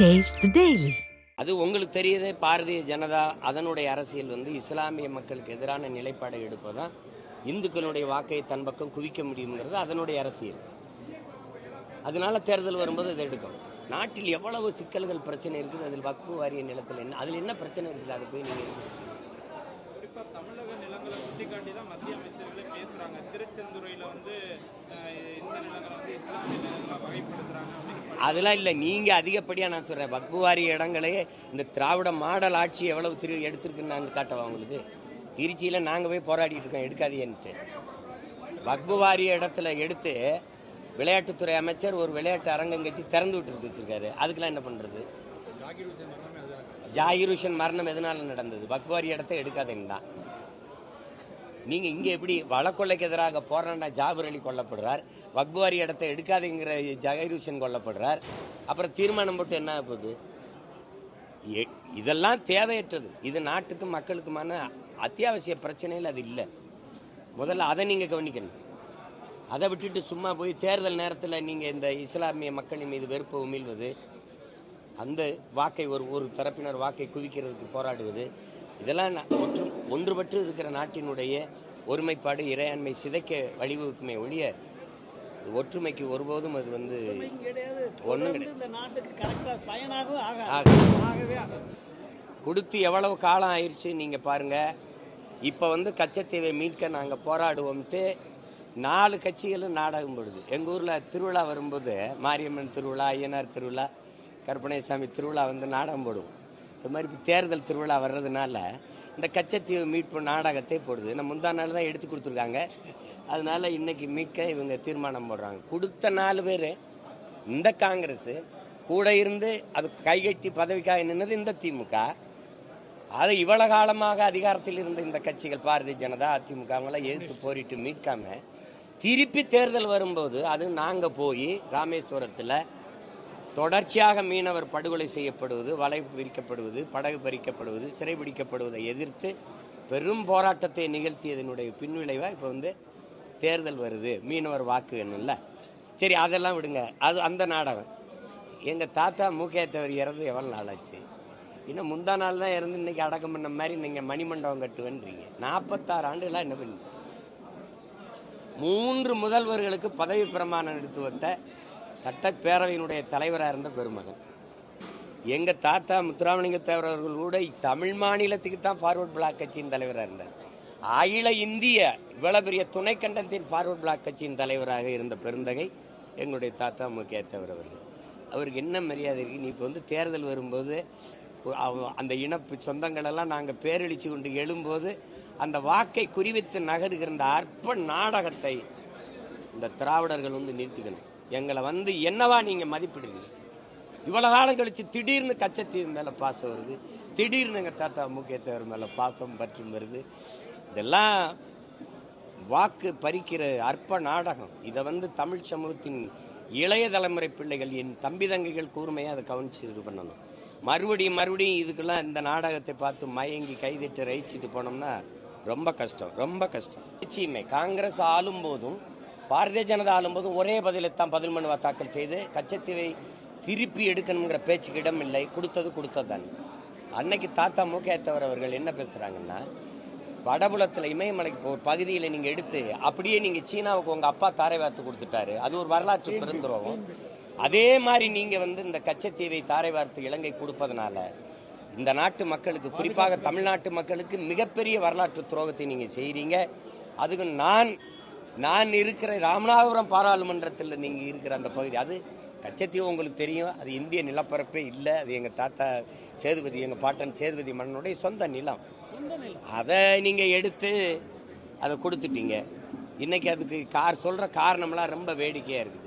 Taste the Daily. அது உங்களுக்கு தெரியுதே, பாரதிய ஜனதா அதனுடைய அரசியல் இஸ்லாமிய மக்களுக்கு எதிரான நிலைப்பாடை எடுப்பதான் இந்துக்களுடைய வாக்கை தன் பக்கம் குவிக்க முடியுங்கிறது அதனுடைய அரசியல். அதனால தேர்தல் வரும்போது அதை எடுக்கும். நாட்டில் எவ்வளவு சிக்கல்கள் பிரச்சனை இருக்குது, அதில் வக்ஃபு வாரிய நிலத்தில் என்ன, அதில் என்ன பிரச்சனை இருக்குது, அதை போய் நீங்கள் குறிப்பாக தமிழக நிலங்களை சுட்டிக்காட்டி தான் மத்திய அமைச்சர்களே பேசுகிறாங்க. திருச்செந்துறையில் இந்த நிலங்களை இஸ்லாமிய நிலங்களாக வகைப்படுத்துகிறாங்க அப்படின்னு. அதெல்லாம் இல்லை, நீங்கள் அதிகப்படியாக நான் சொல்கிறேன். வக்ஃபு வாரிய இடங்களே இந்த திராவிட மாடல் ஆட்சி எவ்வளவு எடுத்திருக்குன்னு நான் காட்டவா உங்களுக்கு? திருச்சியில் நாங்கள் போய் போராடிட்டு இருக்கோம், எடுக்காதேன்ட்டு. வக்ஃபு வாரிய இடத்துல எடுத்து விளையாட்டுத்துறை அமைச்சர் ஒரு விளையாட்டு அரங்கம் கட்டி திறந்து விட்டு வச்சிருக்காரு. அதுக்கெல்லாம் என்ன பண்ணுறது? ஜாகிர் ஹுசேன் மரணம் எதனால நடந்தது? வக்ஃபு வாரிய இடத்த எடுக்காதேன்னு தான். நீங்கள் இங்கே எப்படி வழக்கொள்ளைக்கு எதிராக போராடின ஜாபர் அலி கொல்லப்படுறார், வக்ஃபு வாரிய இடத்த எடுக்காதேங்கிற ஜாகிர் ஹுசேன் கொல்லப்படுறார். அப்புறம் தீர்மானம் போட்டு என்ன போகுது? இதெல்லாம் தேவையற்றது. இது நாட்டுக்கும் மக்களுக்குமான அத்தியாவசிய பிரச்சனையில் அது இல்லை. முதல்ல அதை நீங்கள் கவனிக்கணும். அதை விட்டுட்டு சும்மா போய் தேர்தல் நேரத்தில் நீங்கள் இந்த இஸ்லாமிய மக்களின் மீது வெறுப்பு உமிழ்வது, அந்த வாக்கை ஒரு தரப்பினர் வாக்கை குவிக்கிறதுக்கு போராடுவது, இதெல்லாம் ஒன்றுபட்டு இருக்கிற நாட்டினுடைய ஒருமைப்பாடு இறையாண்மை சிதைக்க வழிவகுக்குமே ஒழிய ஒற்றுமைக்கு ஒருபோதும் அது ஒன்றும் கொடுத்து எவ்வளவு காலம் ஆயிடுச்சு நீங்கள் பாருங்கள். இப்போ கச்சத்தீவை மீட்க நாங்கள் போராடுவோம்ட்டு 4 கட்சிகளும் நாடகம் போடுது. எங்கள் ஊரில் திருவிழா வரும்போது மாரியம்மன் திருவிழா, ஐயனார் திருவிழா, கருப்பணசாமி திருவிழா நாடகம் போடுவோம். இது மாதிரி இப்போ தேர்தல் திருவிழா வர்றதுனால இந்த கச்சத்தீவு மீட்பு நாடகத்தை போடுது. நம்ம முந்தா நாள் தான் எடுத்து கொடுத்துருக்காங்க. அதனால இன்னைக்கு மீட்க இவங்க தீர்மானம் போடுறாங்க. கொடுத்த 4 பேர் இந்த காங்கிரஸ் கூட இருந்து அது கைகட்டி பதவிக்காக நின்னது இந்த திமுக. அதை இவ்வளவு காலமாக அதிகாரத்தில் இருந்த இந்த கட்சிகள் பாரதிய ஜனதா, அதிமுக அவங்களாம் எதிர்த்து போரிட்டு மீட்காம திருப்பி தேர்தல் வரும்போது அது நாங்கள் போய் ராமேஸ்வரத்தில் தொடர்ச்சியாக மீனவர் படுகொலை செய்யப்படுவது, வலை விரிக்கப்படுவது, படகு பறிக்கப்படுவது, சிறைபிடிக்கப்படுவதை எதிர்த்து பெரும் போராட்டத்தை நிகழ்த்தியதனுடைய பின்விளைவாக இப்போ தேர்தல் வருது. மீனவர் வாக்கு வேணும்ல, சரி அதெல்லாம் விடுங்க. அது அந்த நாடகம். எங்கள் தாத்தா மூக்கையத்தவர் இறந்து எவ்வளோ நாள் ஆச்சு? இன்னும் முந்தா நாள் தான் இறந்து இன்னைக்கு அடக்கம் பண்ண மாதிரி நீங்கள் மணிமண்டபம் கட்டுவேன்றீங்க. 46 ஆண்டுகளாக என்ன பண்ணி 3 முதல்வர்களுக்கு பதவி பிரமாணம் எடுத்து வந்த சட்டப்பேரவையினுடைய தலைவராக இருந்த பெருமகன் எங்கள் தாத்தா முத்துராமலிங்க தேவர் அவர்கள் கூட தமிழ் மாநிலத்துக்கு தான் ஃபார்வர்ட் பிளாக் கட்சியின் தலைவராக இருந்தார். அகில இந்திய இவ்வளவு பெரிய துணை கண்டத்தின் ஃபார்வர்ட் பிளாக் கட்சியின் தலைவராக இருந்த பெருந்தகை எங்களுடைய தாத்தா மூக்கையத்தவர் அவர்கள். அவருக்கு என்ன மரியாதை இருக்கு? நீ இப்போ தேர்தல் வரும்போது அந்த இனப்பு சொந்தங்களெல்லாம் நாங்கள் பேரெழிச்சு கொண்டு எழும்போது அந்த வாக்கை குறிவித்து நகருகிற இந்த அற்ப நாடகத்தை இந்த திராவிடர்கள் நிறுத்திக்கணும். எங்களை என்னவா நீங்கள் மதிப்பிடுறீங்க? இவ்வளோ காலம் கழிச்சு திடீர்னு கச்சத்தீவு மேலே பாசம் வருது, திடீர்னு எங்கள் தாத்தா மூக்கையத்தவர் மேலே பாசம் பற்றும் வருது. இதெல்லாம் வாக்கு பறிக்கிற அற்ப நாடகம். இதை தமிழ் சமூகத்தின் இளைய தலைமுறை பிள்ளைகள், என் தம்பி தங்கைகள் கூர்மையாக அதை கவனிச்சு இது பண்ணணும். மறுபடியும் இதுக்கெல்லாம் இந்த நாடகத்தை பார்த்து மயங்கி கைதிட்டு ரசிச்சுட்டு போனோம்னா ரொம்ப கஷ்டம், ரொம்ப கஷ்டம். நிச்சயமே காங்கிரஸ் ஆளும் போதும் பாரதிய ஜனதா ஆளும்போதும் ஒரே பதிலைத்தான் பதில் மனுவா தாக்கல் செய்து கச்சத்தீவை திருப்பி எடுக்கணுங்கிற பேச்சுக்கு இடம் இல்லை. கொடுத்தது. அன்னைக்கு தாத்தா மூக்கையத்தவர் அவர்கள் என்ன பேசுறாங்கன்னா, வடபுலத்தில் இமயமலைக்கு ஒரு பகுதியில் நீங்கள் எடுத்து அப்படியே நீங்கள் சீனாவுக்கு உங்கள் அப்பா தாரை வார்த்து கொடுத்துட்டாரு, அது ஒரு வரலாற்று பெருந்துரோகம். அதே மாதிரி நீங்கள் இந்த கச்சத்தீவை தாரை வார்த்து இலங்கை கொடுப்பதனால இந்த நாட்டு மக்களுக்கு, குறிப்பாக தமிழ்நாட்டு மக்களுக்கு மிகப்பெரிய வரலாற்று துரோகத்தை நீங்கள் செய்கிறீங்க. அதுக்கு நான் இருக்கிற ராமநாதபுரம் பாராளுமன்றத்தில் நீங்கள் இருக்கிற அந்த பகுதி, அது கச்சத்தீவு உங்களுக்கு தெரியும், அது இந்திய நிலப்பரப்பே இல்லை. அது எங்கள் தாத்தா சேதுபதி, எங்கள் பாட்டன் சேதுபதி மன்னனுடைய சொந்த நிலம். அதை நீங்கள் எடுத்து அதை கொடுத்துட்டீங்க. இன்னைக்கு அதுக்கு சொல்கிற காரணம்லாம் ரொம்ப வேடிக்கையாக இருக்குது.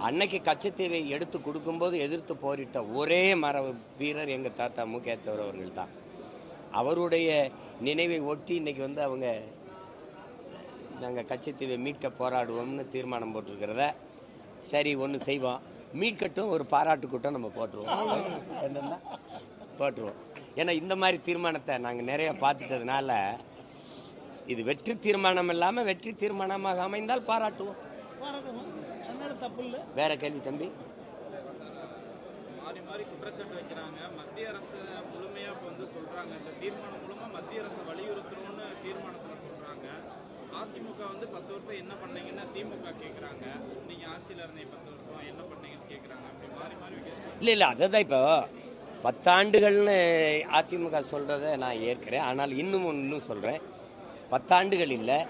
அன்னைக்கு கச்சத்தீவை எடுத்து கொடுக்கும்போது எதிர்த்து போரிட்ட ஒரே வீரர் எங்கள் தாத்தா மூக்கையத்தவர் அவர்கள் தான். அவருடைய நினைவை ஒட்டி இன்னைக்கு அவங்க நாங்கள் கச்சத்தீவை மீட்க போராடுவோம்னு தீர்மானம் போட்டிருக்கிறத சரி ஒன்று செய்வோம், மீட்கட்டும், ஒரு பாராட்டு கூட்டம் நம்ம போட்டுருவோம். என்னன்னா போட்டுருவோம். ஏன்னா இந்த மாதிரி தீர்மானத்தை நாங்கள் நிறைய பார்த்துட்டதுனால இது வெற்றி தீர்மானம் இல்லாமல் வெற்றி தீர்மானமாக அமைந்தால் பாராட்டுவோம். வேற கேள்வி தம்பி? மாறி மாறி குற்றச்சாட்டு வைக்கிறாங்க. மத்திய அரசு முழுமையா இப்போ வந்து சொல்றாங்க, இந்த தீர்மானம் மூலமா மத்திய அரசை வலியுறுத்துறோம்னு தீர்மானத்துல சொல்றாங்க. அதிமுக வந்து 10 வருஷம் என்ன பண்ணீங்கன்னு திமுக கேட்குறாங்க. நீங்க ஆட்சியில் இருந்தீங்க 10 வருஷம் என்ன பண்ணீங்கன்னு கேட்குறாங்க. அப்படி மாறி மாறி வைக்கிறாங்க. இல்லை அதுதான் இப்போ 10 ஆண்டுகள்னு அதிமுக சொல்றதை நான் ஏற்கிறேன். ஆனால் இன்னும் சொல்றேன், 10 ஆண்டுகள் இல்லை,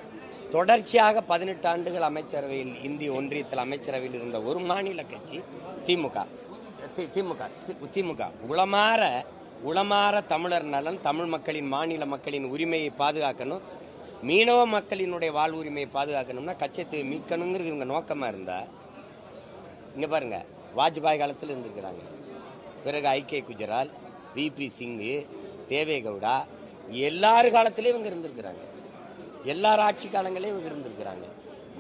தொடர்ச்சியாக 18 ஆண்டுகள் அமைச்சரவையில் இந்திய ஒன்றியத்தில் அமைச்சரவையில் இருந்த ஒரு மாநில கட்சி திமுக. உளமாற தமிழர் நலன், தமிழ் மக்களின் மாநில மக்களின் உரிமையை பாதுகாக்கணும், மீனவ மக்களினுடைய வாழ்வுரிமையை பாதுகாக்கணும்னா கச்சத்தீவை மீட்கணுங்கிறது இவங்க நோக்கமா இருந்தா, இங்க பாருங்க, வாஜ்பாய் காலத்தில் இருந்திருக்கிறாங்க, பிறகு ஐகே குஜரால், விபி சிங்கு, தேவேகவுடா, எல்லாரு காலத்திலேயும் இவங்க இருந்திருக்கிறாங்க, எல்லார் ஆட்சி காலங்களையும் இவங்க இருந்திருக்கிறாங்க.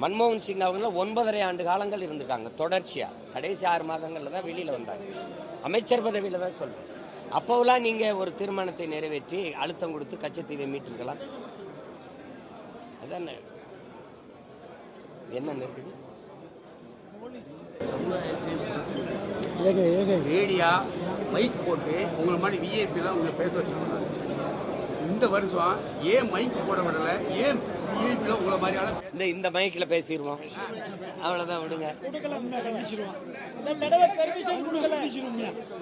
மன்மோகன் சிங் அவங்க 9.5 ஆண்டு காலங்கள் இருந்திருக்காங்க தொடர்ச்சியா. கடைசி 6 மாதங்கள்ல தான் வெளியில வந்தாங்க, அமைச்சர் பதவியில தான் சொல்றேன். அப்போவெல்லாம் நீங்க ஒரு தீர்மானத்தை நிறைவேற்றி அழுத்தம் கொடுத்து கச்சத்தீவை மீட்டிருக்கலாம். அதான் என்ன இருக்குது ரேடியா மைக் போட்டு உங்களை மாதிரி விஐபிலாம் உங்களை பேச வச்சுருக்காங்க. இந்த வருஷம் ஏன் மைக் போட விடல, ஏன் விஐபிலாம் உங்களை மாதிரி இந்த மைக்கில் பேசிடுவோம், அவ்வளோதான், விடுங்க.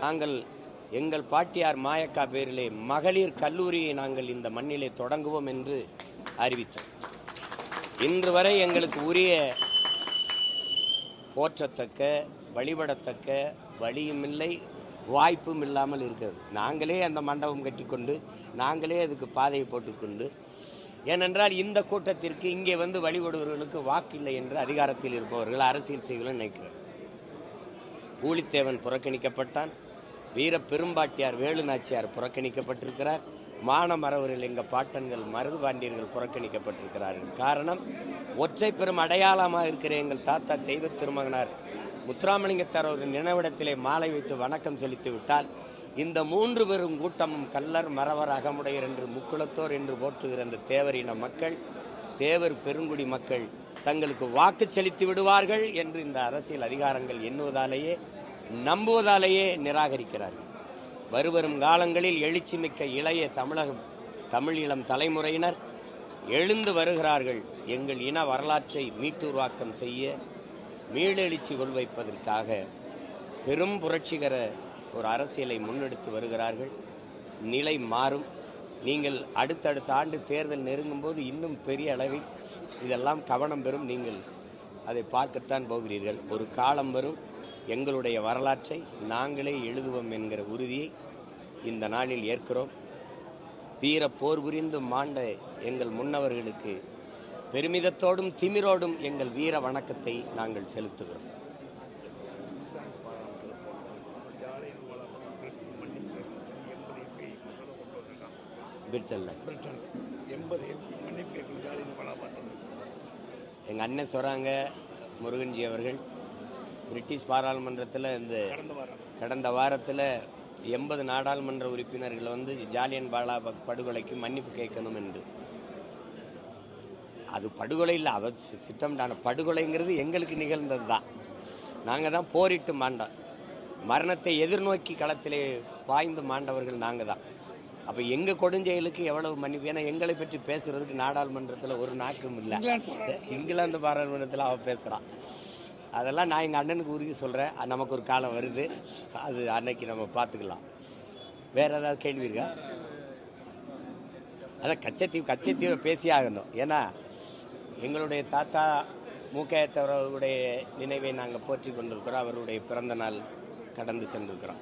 நாங்கள் எங்கள் பாட்டியார் மாயக்கா பேரிலே மகளிர் கல்லூரியை நாங்கள் இந்த மண்ணிலே தொடங்குவோம் என்று அறிவித்தோம். இன்று வரை எங்களுக்கு உரிய போற்றத்தக்க வழிபடத்தக்க வழியும் இல்லை, வாய்ப்பும் இல்லாமல் இருக்கிறது. நாங்களே அந்த மண்டபம் கட்டிக்கொண்டு நாங்களே அதுக்கு பாதையை போட்டுக்கொண்டு, ஏனென்றால் இந்த கூட்டத்திற்கு இங்கே வந்து வழிபடுபவர்களுக்கு வாக்கு இல்லை என்று அதிகாரத்தில் இருப்பவர்கள் அரசியல் செய்யணும்னு நினைக்கிறார். பூலித்தேவன் புறக்கணிக்கப்பட்டான், வீர பெரும்பாட்டியார் வேலு நாச்சியார் புறக்கணிக்கப்பட்டிருக்கிறார், மானமரவர்கள் எங்கள் பாட்டன்கள் மருதுபாண்டியர்கள் புறக்கணிக்கப்பட்டிருக்கிறார்கள். காரணம், ஒற்றை பெரும் அடையாளமாக இருக்கிற எங்கள் தாத்தா தெய்வ திருமகனார் முத்துராமலிங்கத்தார் அவர்கள் நினைவிடத்திலே மாலை வைத்து வணக்கம் செலுத்தி விட்டால் இந்த 3 பெரும் கூட்டமும் கல்லர் மறவர் அகமுடையர் என்று முக்குளத்தோர் என்று போற்றுகிற அந்த தேவரின மக்கள், தேவர் பெருங்குடி மக்கள் தங்களுக்கு வாக்கு செலுத்தி விடுவார்கள் என்று இந்த அரசியல் அதிகாரங்கள் எண்ணுவதாலேயே நம்புவதாலேயே நிராகரிக்கிறார்கள். வருவரும் காலங்களில் எழுச்சி மிக்க இளைய தமிழ் இளம் தலைமுறையினர் எழுந்து வருகிறார்கள். எங்கள் இன வரலாற்றை மீட்டுருவாக்கம் செய்ய, மீளெழுச்சி கொள்வைப்பதற்காக பெரும் புரட்சிகர ஒரு அரசியலை முன்னெடுத்து வருகிறார்கள். நிலை மாறும். நீங்கள் அடுத்தடுத்த ஆண்டு தேர்தல் நெருங்கும் போது இன்னும் பெரிய அளவில் இதெல்லாம் கவனம் பெறும். நீங்கள் அதை பார்க்கத்தான் போகிறீர்கள். ஒரு காலம் வரும், எங்களுடைய வரலாற்றை நாங்களே எழுதுவோம் என்கிற உறுதியை இந்த நாளில் ஏற்கிறோம். வீர போர் புரிந்து மாண்ட எங்கள் முன்னவர்களுக்கு பெருமிதத்தோடும் திமிரோடும் எங்கள் வீர வணக்கத்தை நாங்கள் செலுத்துகிறோம். எங்க அண்ணன் சொல்றாங்க, முருகன்ஜி அவர்கள் பிரிட்டிஷ் பாராளுமன்றத்தில் இந்த கடந்த வாரத்தில் 80 நாடாளுமன்ற உறுப்பினர்கள் வந்து ஜாலியன் வாலாபாக் படுகொலைக்கு மன்னிப்பு கேட்கணும் என்று. அது படுகொலை இல்லை, அவர் சித்தம்டான படுகொலைங்கிறது எங்களுக்கு நிகழ்ந்தது தான். நாங்கள் தான் போரிட்டு மாண்டோம், மரணத்தை எதிர்நோக்கி களத்திலே பாய்ந்து மாண்டவர்கள் நாங்கள் தான். அப்போ எங்கள் கொடுஞ்செயலுக்கு எவ்வளவு மன்னிப்பு? ஏன்னா எங்களை பற்றி பேசுறதுக்கு நாடாளுமன்றத்தில் ஒரு நாக்கும் இல்லை. இங்கிலாந்து பாராளுமன்றத்தில் அவன் பேசுகிறான். அதெல்லாம் நான் எங்கள் அண்ணனுக்கு உறுதி சொல்கிறேன். நமக்கு ஒரு காலம் வருது, அது அன்னைக்கு நம்ம பார்த்துக்கலாம். வேற ஏதாவது கேள்வி இருக்கா? அதான் கச்சத்தீவை பேசி ஆகணும். ஏன்னா எங்களுடைய தாத்தா மூக்கையத்தவர் அவருடைய நினைவை நாங்கள் போற்றி கொண்டிருக்கிறோம். அவருடைய பிறந்த நாள் கடந்து சென்றிருக்கிறோம்.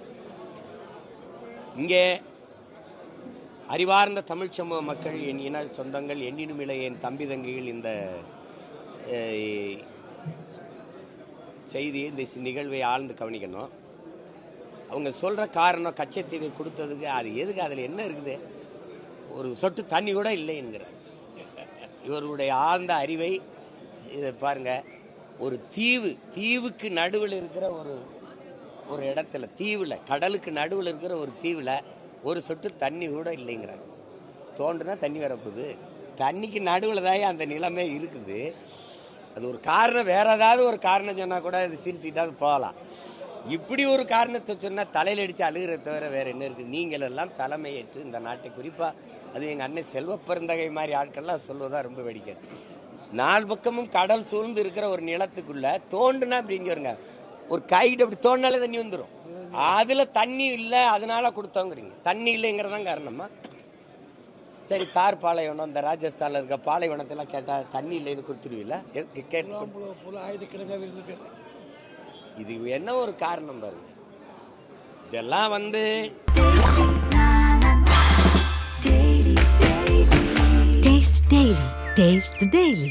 இங்கே அறிவார்ந்த தமிழ் சமூக மக்கள், என் இன சொந்தங்கள், எண்ணினுமில்லை என் தம்பி தங்கைகள் இந்த செய்தியை, இந்த நிகழ்வை ஆழ்ந்து கவனிக்கணும். அவங்க சொல்கிற காரணம் கச்சத்தீவை கொடுத்ததுக்கு அது எதுக்கு, அதில் என்ன இருக்குது? ஒரு சொட்டு தண்ணி கூட இல்லை என்கிறார். இவருடைய ஆழ்ந்த அறிவை இதை பாருங்க. ஒரு தீவுக்கு நடுவில் இருக்கிற ஒரு இடத்துல, தீவில், கடலுக்கு நடுவில் இருக்கிற ஒரு தீவில் ஒரு சொட்டு தண்ணி கூட இல்லைங்கிறாங்க. தோன்றுனா தண்ணி வரப்போகுது. தண்ணிக்கு நடுவில் தான் அந்த நிலைமை இருக்குது. அது ஒரு காரணம், வேற ஏதாவது ஒரு காரணம் சொன்னால் கூட அது சிரிச்சுட்டாது போகலாம். இப்படி ஒரு காரணத்தை சொன்னால் தலையில் அடித்து அழுகிற தவிர வேற என்ன இருக்குது? நீங்கள் எல்லாம் தலைமையேற்று இந்த நாட்டை, குறிப்பாக அது எங்கள் அண்ணன் செல்வ பெருந்தகை மாதிரி ஆட்கள்லாம் சொல்வதா ரொம்ப வேடிக்கை. 4 பக்கமும் கடல் சூழ்ந்து இருக்கிற ஒரு நிலத்துக்குள்ள தோண்டுனா அப்படிங்கிறங்க, ஒரு கைட்டு அப்படி தோண்டினாலே தண்ணி வந்துடும். அதில் தண்ணி இல்லை, அதனால கொடுத்தோங்கிறீங்க. தண்ணி இல்லைங்கிறதான் காரணமா? சரி, தார் பாலைவனம், இந்த ராஜஸ்தானில் இருக்க பாலைவனத்தெல்லாம் கேட்டால் தண்ணி இல்லைன்னு கொடுத்துருவீங்களா? இது என்ன ஒரு காரணம் பாருங்க. இதெல்லாம் வந்து Taste the Daily. Taste the Daily.